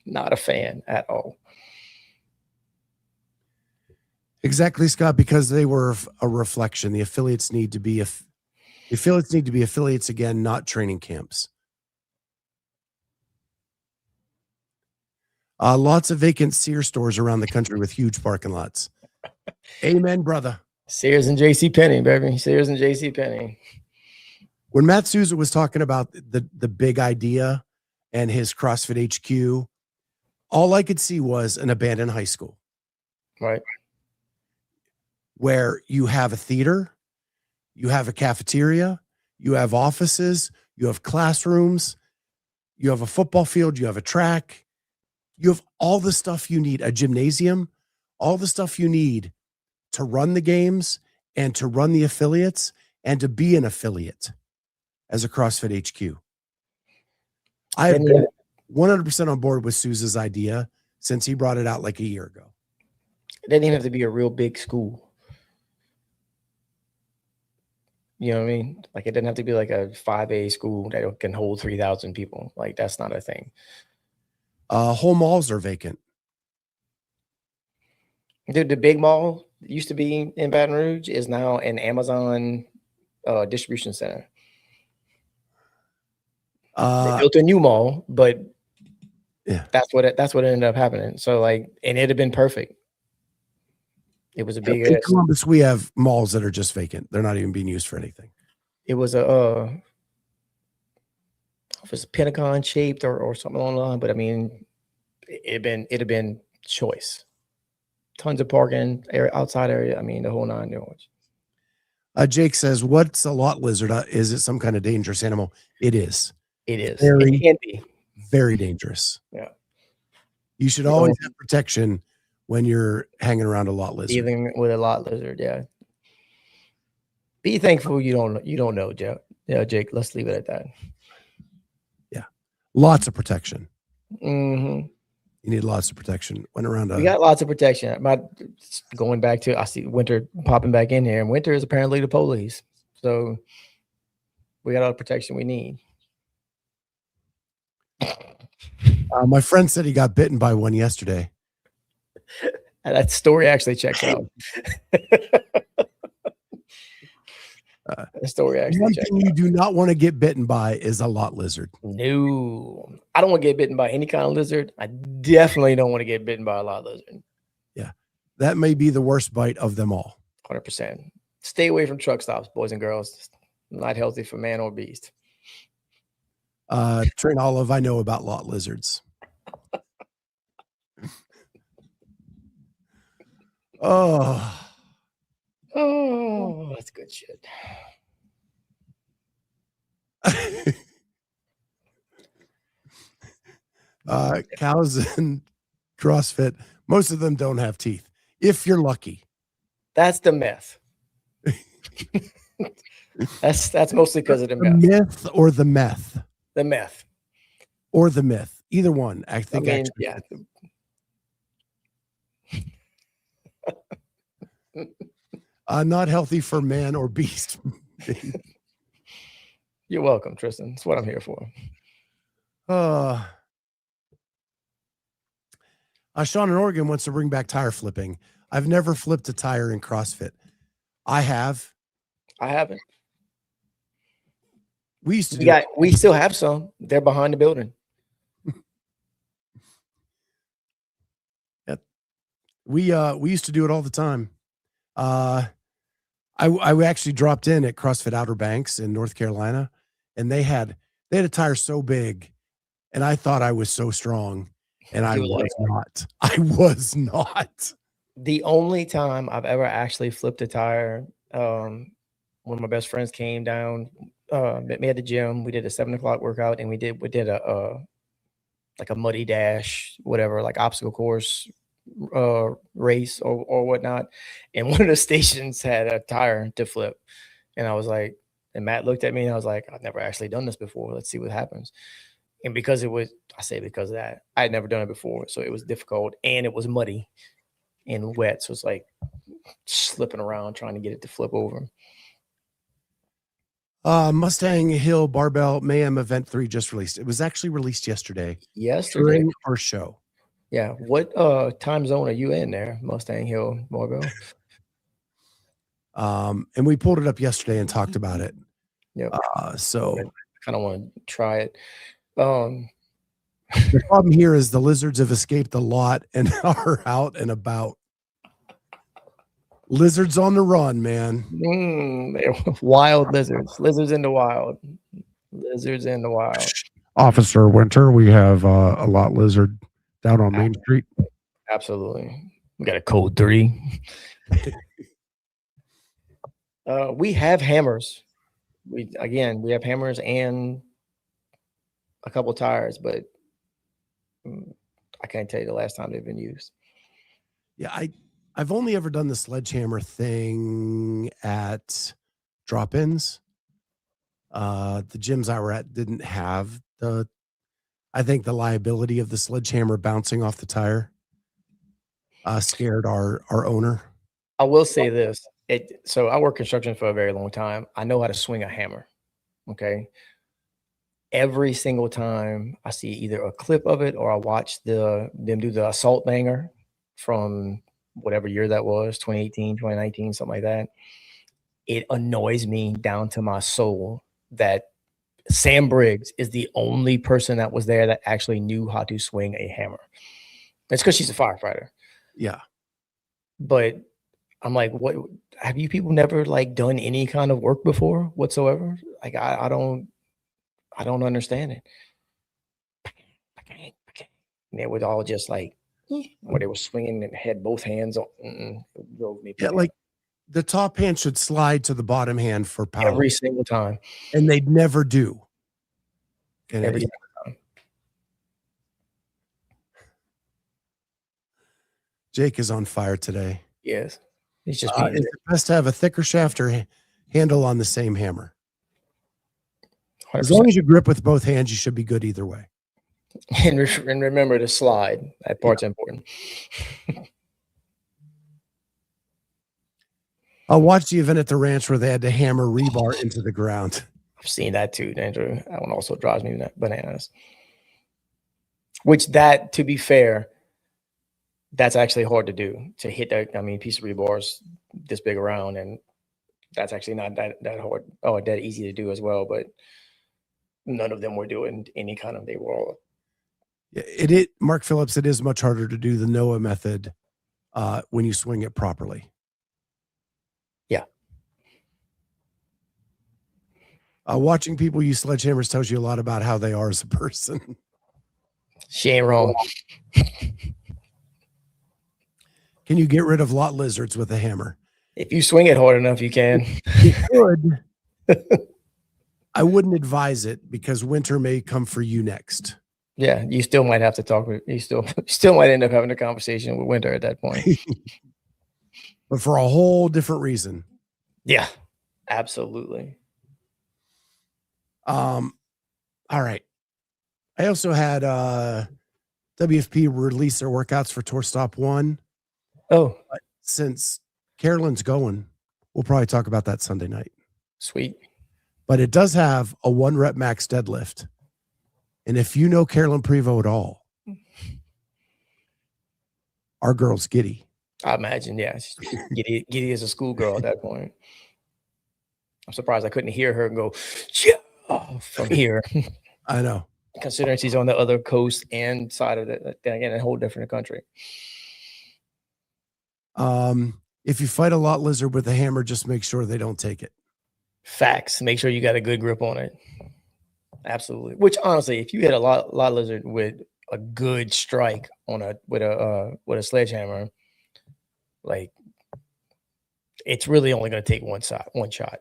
Not a fan at all. Exactly, Scott, because they were a reflection. The affiliates need to be affiliates again, not training camps. Lots of vacant Sears stores around the country with huge parking lots. Amen, brother. Sears and J.C. Penney, baby. Sears and J.C. Penney. When Matt Souza was talking about the big idea and his CrossFit HQ, all I could see was an abandoned high school. Right. Where you have a theater, you have a cafeteria, you have offices, you have classrooms, you have a football field, you have a track, you have all the stuff you need, a gymnasium, all the stuff you need to run the games and to run the affiliates and to be an affiliate as a CrossFit HQ. I have been 100% on board with Souza's idea since he brought it out like a year ago. It didn't even have to be a real big school. You know what I mean? Like, it didn't have to be like a 5A school that can hold 3,000 people. Like, that's not a thing. Whole malls are vacant. Dude, the big mall that used to be in Baton Rouge is now an Amazon distribution center. They built a new mall, but yeah, that's what ended up happening. So, like, and it'd have been perfect. It was a big. In Columbus, we have malls that are just vacant. They're not even being used for anything. It was a if it's Pentagon shaped or something along the line, but I mean, it'd have been choice. Tons of parking area, outside area. I mean, the whole 9 yards. Jake says, "What's a lot lizard? Is it some kind of dangerous animal?" It is. It is. Very, it can be. Very dangerous. Yeah. You should always have protection when you're hanging around a lot lizard. Dealing with a lot lizard, yeah. Be thankful you don't know, Joe. Yeah, Jake. Let's leave it at that. Yeah, lots of protection. Mm-hmm. You need lots of protection. Went around. We got lots of protection. Going back to, I see Winter popping back in here, and Winter is apparently the police. So we got all the protection we need. My friend said he got bitten by one yesterday. That story actually checks out. The story actually one checks thing out. You do not want to get bitten by is a lot lizard. No, I don't want to get bitten by any kind of lizard. I definitely don't want to get bitten by a lot lizard. Yeah, that may be the worst bite of them all. 100%. Stay away from truck stops, boys and girls. Not healthy for man or beast. Trainolive, I know about lot lizards. Oh, that's good shit. Cows and CrossFit, most of them don't have teeth. If you're lucky. That's the myth. That's mostly because of the myth. The myth or the meth. The myth. Or the myth. Either one. I think actually. Yeah. Not healthy for man or beast. You're welcome, Tristan. That's what I'm here for. Sean in Oregon wants to bring back tire flipping. I've never flipped a tire in CrossFit. I have. I haven't. We used to. We still have some. They're behind the building. Yeah. We used to do it all the time. I actually dropped in at CrossFit Outer Banks in North Carolina, and they had a tire so big, and I thought I was so strong, and I was not. I was not. The only time I've ever actually flipped a tire, one of my best friends came down, met me at the gym. We did a 7 o'clock workout, and we did a like a muddy dash, whatever, like obstacle course race or whatnot. And one of the stations had a tire to flip. And I was like, and Matt looked at me and I was like, I've never actually done this before. Let's see what happens. And because of that, I had never done it before. So it was difficult and it was muddy and wet. So it's like slipping around, trying to get it to flip over. Mustang Hill Barbell Mayhem Event 3 just released. It was actually released yesterday. Yesterday. During our show. Yeah. What time zone are you in there, Mustang Hill Barbell? And we pulled it up yesterday and talked about it. Yep. So I kind of want to try it. The problem here is the lizards have escaped a lot and are out and about. Lizards on the run, man. They're wild lizards. Lizards in the wild. Lizards in the wild. Officer Winter, we have a lot lizard down on Main Street. Absolutely. We got a code 3. We have hammers. We have hammers and a couple tires, but I can't tell you the last time they've been used. Yeah, I've only ever done the sledgehammer thing at drop-ins. The gyms I were at didn't have I think the liability of the sledgehammer bouncing off the tire scared our owner. I will say this. So I worked construction for a very long time. I know how to swing a hammer. Okay. Every single time I see either a clip of it or I watch them do the assault banger from whatever year that was, 2018, 2019, something like that. It annoys me down to my soul that Sam Briggs is the only person that was there that actually knew how to swing a hammer. It's because she's a firefighter. Yeah. But I'm like, what have you people never like done any kind of work before whatsoever? Like I don't understand it. And they would all just like where they were swinging and had both hands on. It drove me. Yeah, like the top hand should slide to the bottom hand for power every single time, and they'd never do. And every single time. Jake is on fire today. Yes, he's just. Is it best to have a thicker shaft or handle on the same hammer? 100%. As long as you grip with both hands, you should be good either way. And remember to slide. That part's important. I watched the event at the ranch where they had to hammer rebar into the ground. I've seen that too, Andrew. That one also drives me bananas. Which to be fair, that's actually hard to do. To hit that, I mean, piece of rebar is this big around, and that's actually not that hard or that easy to do as well. But none of them were doing any kind of. They were all. Mark Phillips, it is much harder to do the Noah method when you swing it properly. Yeah. Watching people use sledgehammers tells you a lot about how they are as a person. She ain't wrong. Can you get rid of lot lizards with a hammer? If you swing it hard enough, you can. You could. I wouldn't advise it because winter may come for you next. Yeah, you still might have to talk with. You still might end up having a conversation with Winter at that point. But for a whole different reason. Yeah, absolutely. All right. I also had WFP release their workouts for Tour Stop 1. Oh. But since Carolyn's going, we'll probably talk about that Sunday night. Sweet. But it does have a 1 rep max deadlift. And if you know Carolyn Prevost at all, our girl's giddy. I imagine, yeah. Giddy as a schoolgirl at that point. I'm surprised I couldn't hear her go, yeah, from here. I know. Considering she's on the other coast and side of it, again, a whole different country. If you fight a lot lizard with a hammer, just make sure they don't take it. Facts. Make sure you got a good grip on it. Absolutely. Which honestly, if you hit a lot lizard with a good strike on with a sledgehammer, like it's really only going to take one shot.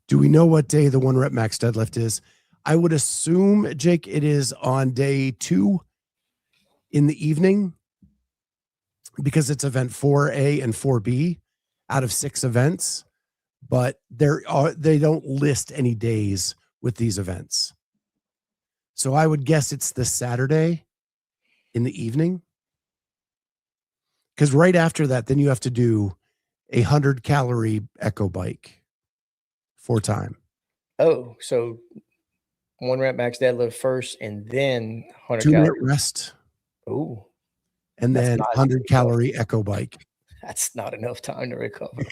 Do we know what day the 1 rep max deadlift is? I would assume, Jake, it is on day 2 in the evening because it's event 4A and 4B out of 6 events, but they don't list any days with these events. So I would guess it's the Saturday in the evening. Because right after that, then you have to do a 100-calorie echo bike 4 time. Oh, so 1 rep max deadlift first and then 100 2 calories. minute rest. Oh. And then 100-calorie echo bike. That's not enough time to recover.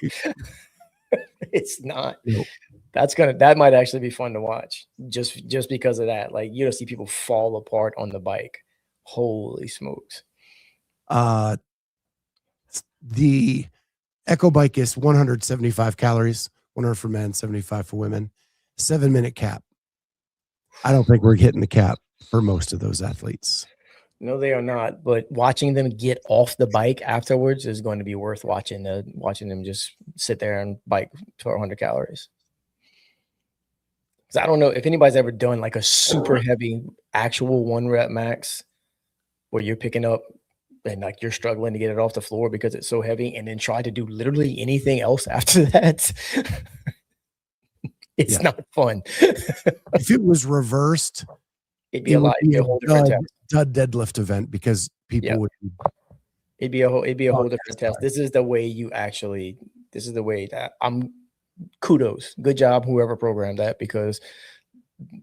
It's not. Nope. That might actually be fun to watch just because of that. Like, you don't see people fall apart on the bike. Holy smokes. The Echo Bike is 175 calories, 100 for men, 75 for women, 7-minute cap. I don't think we're hitting the cap for most of those athletes. No, they are not. But watching them get off the bike afterwards is going to be worth watching. Watching them just sit there and bike 1,200 calories. Because I don't know if anybody's ever done like a super heavy actual 1 rep max where you're picking up and like you're struggling to get it off the floor because it's so heavy, and then try to do literally anything else after that. It's not fun. If it was reversed, it'd be a whole different test. Dud deadlift event, because people would. It'd be a whole different test. This is the way this is the way that kudos. Good job, whoever programmed that, because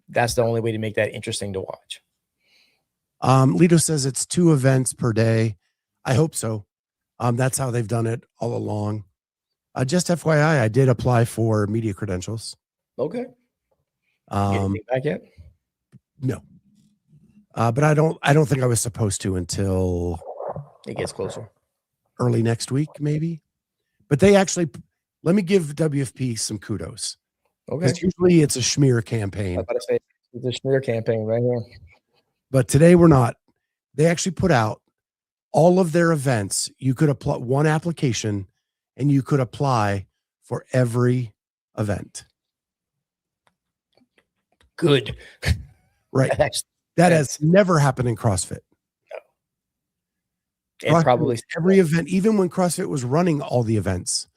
that's the only way to make that interesting to watch. Lito says it's 2 events per day. I hope so. That's how they've done it all along. Just FYI, I did apply for media credentials. Okay. Anything back yet? No. But I don't think I was supposed to until it gets closer. Early next week, maybe. But they actually, let me give WFP some kudos. Okay. Because usually it's a schmear campaign. I was about to say it's a schmear campaign right here. But today we're not. They actually put out all of their events. You could apply one application and you could apply for every event. Good. Right. That has never happened in CrossFit. No. And probably every event, even when CrossFit was running all the events,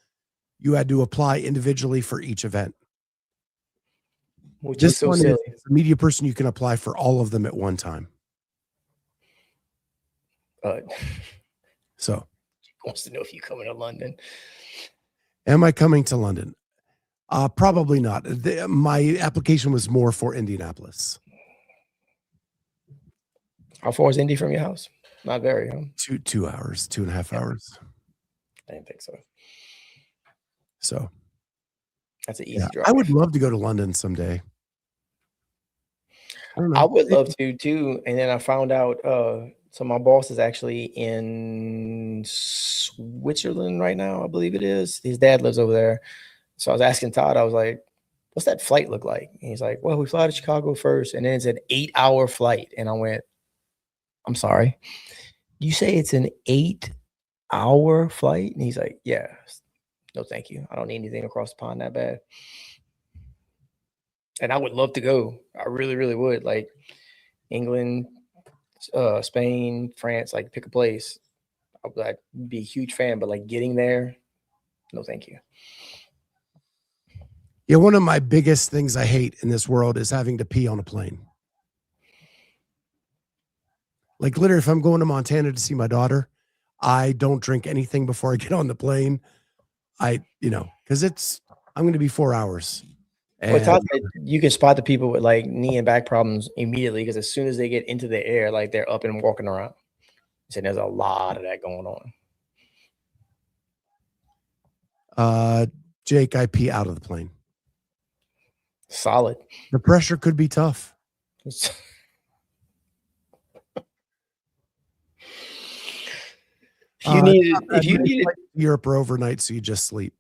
you had to apply individually for each event. Which is so silly. As a media person, you can apply for all of them at one time. So he wants to know if you're coming to London. Am I coming to London? Probably not. My application was more for Indianapolis. How far is Indy from your house? Not very, huh? 2 hours, 2.5 hours. I didn't think so. So that's an easy drive. I would love to go to London someday. I would love to too. And then I found out, so my boss is actually in Switzerland right now, I believe it is. His dad lives over there. So I was asking Todd, I was like, what's that flight look like? And he's like, well, we fly to Chicago first, and then it's an 8-hour flight. And I went, I'm sorry, you say it's an 8-hour flight? And he's like, yeah, no, thank you. I don't need anything across the pond that bad. And I would love to go. I really, really would. Like England, Spain, France, like pick a place. I'd be a huge fan, but like getting there, no, thank you. Yeah, one of my biggest things I hate in this world is having to pee on a plane. Like literally, if I'm going to Montana to see my daughter, I don't drink anything before I get on the plane. Because I'm going to be 4 hours. Well, Todd said you can spot the people with like knee and back problems immediately, because as soon as they get into the air, like they're up and walking around. So there's a lot of that going on. Jake, I pee out of the plane. Solid. The pressure could be tough. If you needed Europe or overnight, so you just sleep.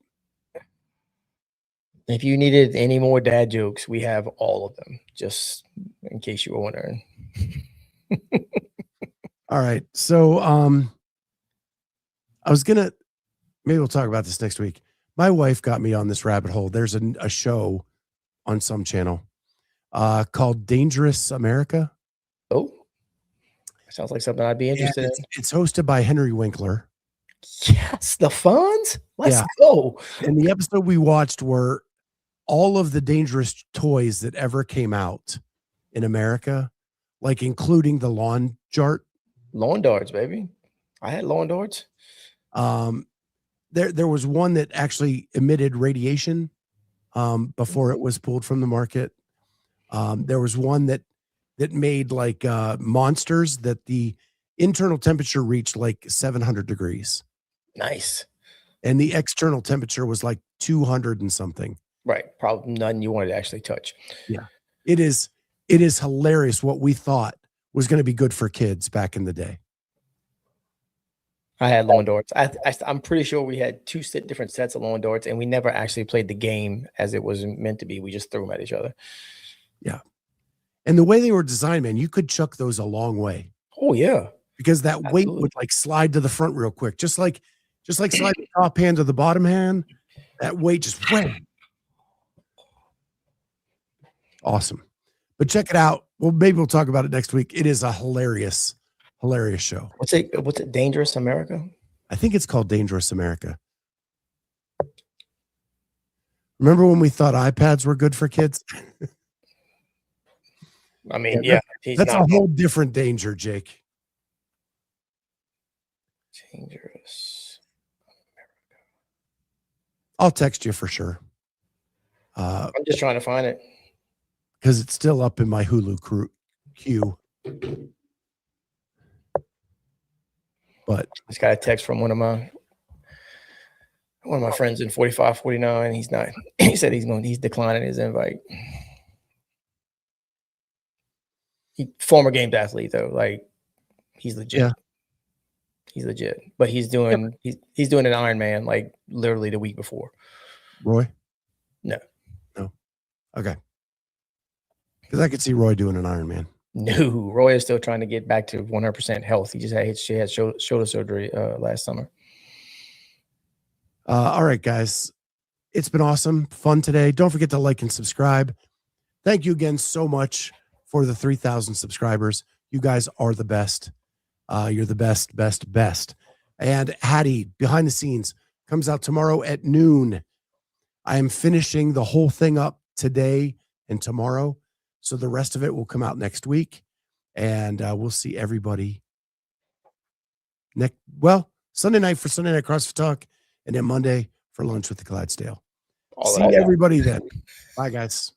If you needed any more dad jokes, we have all of them, just in case you were wondering. All right. So I was gonna, maybe we'll talk about this next week. My wife got me on this rabbit hole. There's a show on some channel called Dangerous America. Oh, sounds like something I'd be interested in. It's hosted by Henry Winkler. Yes, the Fonz. Let's go. And the episode we watched were all of the dangerous toys that ever came out in America, like including the lawn dart. Lawn darts, baby. I had lawn darts. There was one that actually emitted radiation before it was pulled from the market. There was one that made like monsters that the internal temperature reached like 700 degrees. Nice. And the external temperature was like 200 and something. Right. Probably none you wanted to actually touch. Yeah. It is hilarious what we thought was going to be good for kids back in the day. I had lawn darts. I'm pretty sure we had two different sets of lawn darts, and we never actually played the game as it was meant to be. We just threw them at each other. Yeah. And the way they were designed, man, you could chuck those a long way. Oh yeah. Because that weight would like slide to the front real quick. Just like slide the top hand to the bottom hand. That weight just went. Awesome. But check it out. Well, maybe we'll talk about it next week. It is a hilarious show. What's it? Dangerous America? I think it's called Dangerous America. Remember when we thought iPads were good for kids? I mean, yeah. That's a whole different danger, Jake. Dangerous America. I'll text you for sure. I'm just trying to find it. Because it's still up in my Hulu queue. But I just got a text from one of my friends in 4549. He said he's declining his invite. Former games athlete though. Like he's legit. Yeah. He's legit. But he's doing he's doing an Ironman like literally the week before. Roy? No. Okay. Because I could see Roy doing an Ironman. No, Roy is still trying to get back to 100% health. He had shoulder surgery last summer. All right, guys. It's been awesome. Fun today. Don't forget to like and subscribe. Thank you again so much for the 3,000 subscribers. You guys are the best. You're the best. And Hattie, behind the scenes, comes out tomorrow at noon. I am finishing the whole thing up today and tomorrow. So the rest of it will come out next week. And we'll see everybody Sunday night for Sunday Night CrossFit Talk. And then Monday for lunch with the Clydesdale. See everybody then. Bye, guys.